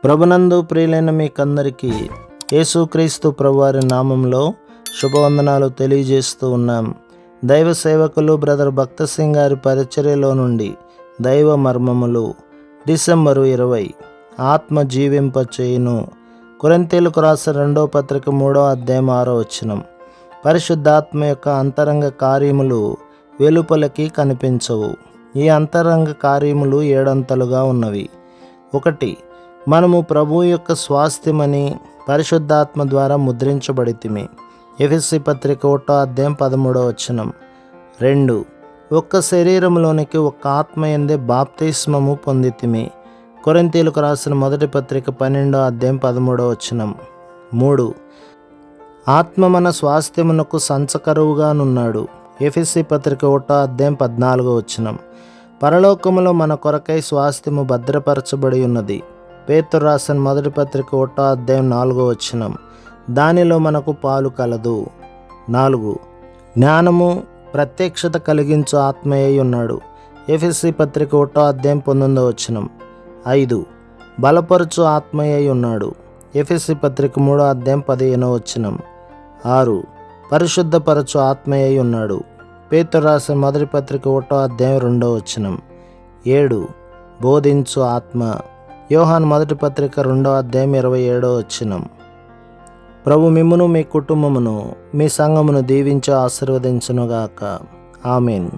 ప్రభునందు ప్రియులైన మీకందరికీ యేసుక్రీస్తు ప్రభువారి నామంలో శుభవందనాలు తెలియజేస్తూ ఉన్నాం. దైవ సేవకులు బ్రదర్ భక్త సింగ్ గారి పరిచర్యలో నుండి దైవ మర్మములు డిసెంబరు 20 ఆత్మ జీవింపచేయును. కొరింథీయులకు రాసిన 2వ పత్రిక 3వ అధ్యాయం 6వ వచనం. పరిశుద్ధాత్మ యొక్క అంతరంగ కార్యములు వెలుపలకి కనిపించవు. ఈ అంతరంగ కార్యములు 7 అంతలుగా ఉన్నవి. 1. మనము ప్రభు యొక్క స్వాస్థ్యమని పరిశుద్ధాత్మ ద్వారా ముద్రించబడితిమి. ఎఫెసీ పత్రిక 1వ అధ్యాయం 13వ వచనం. 2. ఒక్క శరీరంలోనికి ఒక్క ఆత్మ యందే బాప్తిస్మము పొందితిమి. కొరింథీయులకు రాసిన 1వ పత్రిక 12వ అధ్యాయం 13వ వచనం. 3. ఆత్మ మన స్వాస్థ్యమునకు సంచకరువుగానున్నాడు. ఎఫెసీ పత్రిక 1వ అధ్యాయం 14వ వచనం. పరలోకములో మన కొరకై స్వాస్థ్యము భద్రపరచబడి ఉన్నది. పేతురు రాసిన 1వ పత్రిక 1వ అధ్యాయం 4వ వచనం. దానిలో మనకు పాలు కలదు. 4. జ్ఞానము ప్రత్యక్షత కలిగించు ఆత్మయ్య ఉన్నాడు. ఎఫెసీ పత్రిక 1వ అధ్యాయం 19వ వచనం. 5. బలపరచు ఆత్మయ్య ఉన్నాడు. ఎఫెసీ పత్రిక 3వ అధ్యాయం 15వ వచనం. 6. పరిశుద్ధపరచు ఆత్మయ్య ఉన్నాడు. పేతురు రాసిన 1వ పత్రిక 1వ అధ్యాయం 2వ వచనం. 7. బోధించు ఆత్మ. యోహాను 1వ పత్రిక 2వ అధ్యాయం 27వ వచనం. ప్రభు మిమ్మును మీ కుటుంబమును మీ సంఘమును దీవించి ఆశీర్వదించునుగాక. ఆమేన్.